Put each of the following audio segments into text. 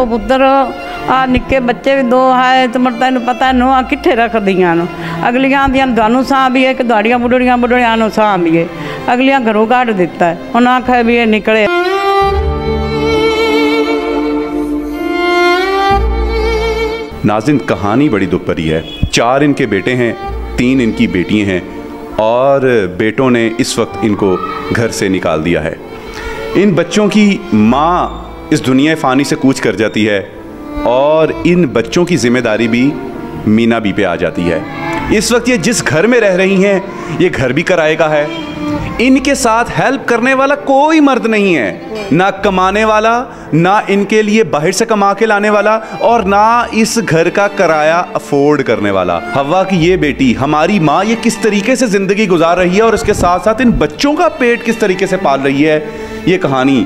ਉਹ ਪੁੱਤਰ ਆ ਨਿੱਕੇ ਬੱਚੇ ਵੀ ਦੋ ਹੈ ਤੇ ਮਰ ਤੈਨੂੰ ਪਤਾ ਨੂੰਹਾਂ ਕਿੱਥੇ ਰੱਖਦੀਆਂ ਨੂੰ ਅਗਲੀਆਂ ਦੀਆਂ ਤੁਹਾਨੂੰ ਸਾਂਭੀਏ ਕਿ ਤੁਹਾਡੀਆਂ ਬੁੱਢੜੀਆਂ ਨੂੰ ਸਾਂਭੀਏ ਅਗਲੀਆਂ ਘਰੋਂ ਕੱਢ ਦਿੱਤਾ ਹੈ ਹੁਣ ਆਖਿਆ ਵੀ ਇਹ ਨਿਕਲੇ। नाज़रीन, कहानी बड़ी दुख भरी है। 4 इनके बेटे हैं, 3 इनकी बेटियां हैं और बेटों ने इस वक्त इनको घर से निकाल दिया है। इन बच्चों की माँ इस दुनिया फ़ानी से कूच कर जाती है और इन बच्चों की ज़िम्मेदारी भी मीना बी पे आ जाती है। इस वक्त ये जिस घर में रह रही हैं ये घर भी किराए का है। इनके साथ हेल्प करने वाला कोई मर्द नहीं है, ना कमाने वाला, ना इनके लिए बाहर से कमा के लाने वाला और ना इस घर का किराया अफोर्ड करने वाला। हवा की ये बेटी, हमारी माँ, ये किस तरीके से ज़िंदगी गुजार रही है और इसके साथ साथ इन बच्चों का पेट किस तरीके से पाल रही है, ये कहानी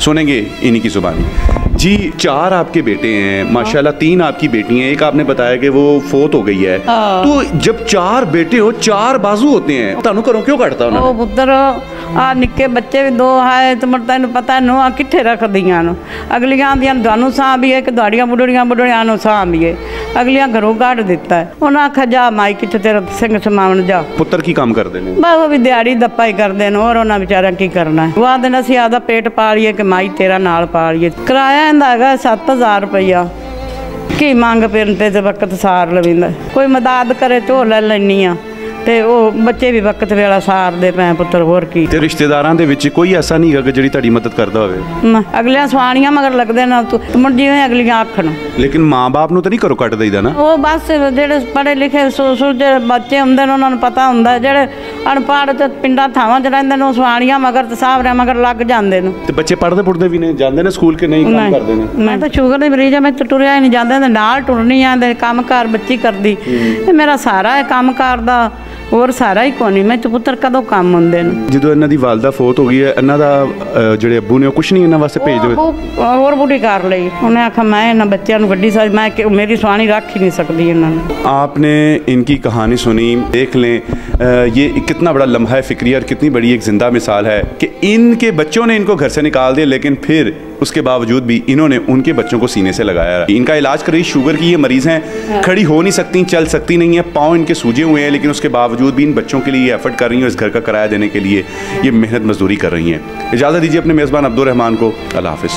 सुनेंगे इन्हीं की ज़ुबानी। जी, 4 आपके बेटे हैं माशाल्लाह, 3 आपकी बेटी हैं, एक आपने बताया कि वो फोत हो गई है। तो जब 4 बेटे हो, 4 बाजू होते हैं, तानू घरों क्यों कटता उन्होंने? ਉਹ ਪੁੱਤਰ ਆ ਨਿੱਕੇ ਬੱਚੇ ਵੀ ਦੋ ਹੈ ਤੇ ਮਰ ਤੈਨੂੰ ਪਤਾ ਨੂੰਹਾਂ ਕਿੱਥੇ ਰੱਖਦੀਆਂ ਨੂੰ ਅਗਲੀਆਂ ਦੀਆਂ ਤੁਹਾਨੂੰ ਸਾਂਭੀਏ ਕਿ ਤੁਹਾਡੀਆਂ ਬੁੱਢੜੀਆਂ ਨੂੰ ਸਾਂਭੀਏ ਅਗਲੀਆਂ ਘਰੋਂ ਕੱਢ ਦਿੱਤਾ ਹੈ ਉਹਨਾਂ ਆਖਿਆ ਜਾ ਮਾਈ ਕਿੱਥੇ ਤੇਰਾ ਸਿੰਘ ਸਮਾਉਣ ਜਾ। ਪੁੱਤਰ ਕੀ ਕੰਮ ਕਰਦੇ ਨੇ? ਬਸ ਉਹ ਵੀ ਦਿਹਾੜੀ ਦੱਪਾ ਹੀ ਕਰਦੇ ਨੇ ਹੋਰ ਉਹਨਾਂ ਵਿਚਾਰਿਆਂ ਕੀ ਕਰਨਾ ਹੈ। ਉਹ ਆਖਦੇ ਨੇ ਅਸੀਂ ਆਪਦਾ ਪੇਟ ਪਾਲੀਏ ਕਿ ਮਾਈ ਤੇਰਾ ਨਾਲ ਪਾਲੀਏ। ਕਿਰਾਇਆ ਇਹਦਾ ਹੈਗਾ 7000 ਰੁਪਈਆ। ਕੀ ਮੰਗ ਫਿਰਨ ਤੇ ਵਕਤ ਸਾਰ ਲਵਿੰਦਾ ਕੋਈ ਮਦਦ ਕਰੇ ਝੋ ਲੈ ਲੈਣੀ ਆ ਤੇ ਉਹ ਬੱਚੇ ਵੀ ਵਕਤ ਵੇਲਾ ਸਾਰਦੇ ਪਏ ਪੁੱਤਰ ਹੋਰ ਕੀ। ਤੇ ਰਿਸ਼ਤੇਦਾਰਾਂ ਦੇ ਵਿੱਚ ਕੋਈ ਐਸਾ ਨਹੀਂ ਹੈਗਾ ਜਿਹੜੀ ਤੁਹਾਡੀ ਮਦਦ ਕਰਦਾ ਹੋਵੇ? ਅਗਲੀਆਂ ਸਵਾਣੀਆਂ ਮਗਰ ਲੱਗਦੇ ਨਾ ਤੂੰ ਜਿਵੇਂ ਅਗਲੀਆਂ ਆਖਣ। ਲੇਕਿਨ ਮਾਂ-ਬਾਪ ਨੂੰ ਤਾਂ ਨਹੀਂ ਘਰੋਂ ਕੱਢ ਦਈਦਾ ਨਾ? ਉਹ ਬਸ ਜਿਹੜੇ ਪੜ੍ਹੇ ਲਿਖੇ ਜਿਹੜੇ ਬੱਚੇ ਹੁੰਦੇ ਨੇ ਉਹਨਾਂ ਨੂੰ ਪਤਾ ਹੁੰਦਾ, ਜਿਹੜੇ ਅਨਪੜ੍ਹ ਤੇ ਪਿੰਡਾਂ ਥਾਵਾਂ 'ਚ ਰਹਿੰਦੇ ਨੇ ਉਹ ਸਵਾਣੀਆਂ ਮਗਰ ਤੇ ਸਾਹਬਰਿਆਂ ਮਗਰ ਲੱਗ ਜਾਂਦੇ ਨੇ। ਤੇ ਬੱਚੇ ਪੜ੍ਹਦੇ ਵੀ ਨੇ, ਜਾਂਦੇ ਨੇ ਸਕੂਲ ਕਿ ਨਹੀਂ ਕੰਮ ਕਰਦੇ ਨੇ? ਮੈਂ ਤਾਂ ਸ਼ੂਗਰ ਦੀ ਮਰੀਜ਼ ਆ, ਮੈਂ ਤੁਰਿਆ ਹੀ ਨਹੀਂ ਜਾਂਦਾ, ਨਾਲ ਟੁਰਨੀ ਆਂਦੇ ਕੰਮ ਕਾਰ ਬੱਚੀ ਕਰਦੀ ਤੇ ਮੇਰਾ ਸਾਰਾ ਹੈ ਕੰਮ ਕਾਰ ਦਾ ਹੋਰ ਸਾਰਾ ਹੀ ਕੋਈ ਨਹੀਂ। ਮੈਂ ਪੁੱਤਰ ਕਦੋਂ ਕੰਮ ਹੁੰਦੇ ਨੇ। ਜਦੋਂ ਇਹਨਾਂ ਦੀ ਵਾਲਦਾ ਫੌਤ ਹੋ ਗਈ ਹੈ, ਇਹਨਾਂ ਦਾ ਜਿਹੜੇ ਅੱਬੂ ਨੇ ਉਹ ਕੁਛ ਨਹੀਂ ਇਹਨਾਂ ਵਾਸਤੇ ਭੇਜ ਦੇਵੇ? ਹੋਰ ਬੁੱਢੀ ਕਰ ਲਈ ਉਹਨੇ ਆਖਿਆ ਮੈਂ ਇਹਨਾਂ ਬੱਚਿਆਂ ਨੂੰ ਵੱਡੀ ਸਾਰੀ ਮੈਂ ਮੇਰੀ ਸਵਾਣੀ ਰੱਖ ही नहीं सकती इन्होंने। आपने इनकी कहानी सुनी, देख लें ये कितना बड़ा लम्हा है फिक्री और कितनी बड़ी एक ज़िंदा मिसाल है कि इनके बच्चों ने इनको घर से निकाल दिया लेकिन फिर उसके बावजूद भी इन्होंने उनके बच्चों को सीने से लगाया। इनका इलाज कर रही शुगर की ये मरीज़ हैं, खड़ी हो नहीं सकती, चल सकती नहीं है, पाँव इनके सूजे हुए हैं, लेकिन उसके बावजूद भी इन बच्चों के लिए ये एफर्ट कर रही हैं, इस घर का किराया देने के लिए ये मेहनत मजदूरी कर रही हैं। इजाज़त दीजिए अपने मेज़बान अब्दुल रहमान को। अल्लाह हाफ़िज़।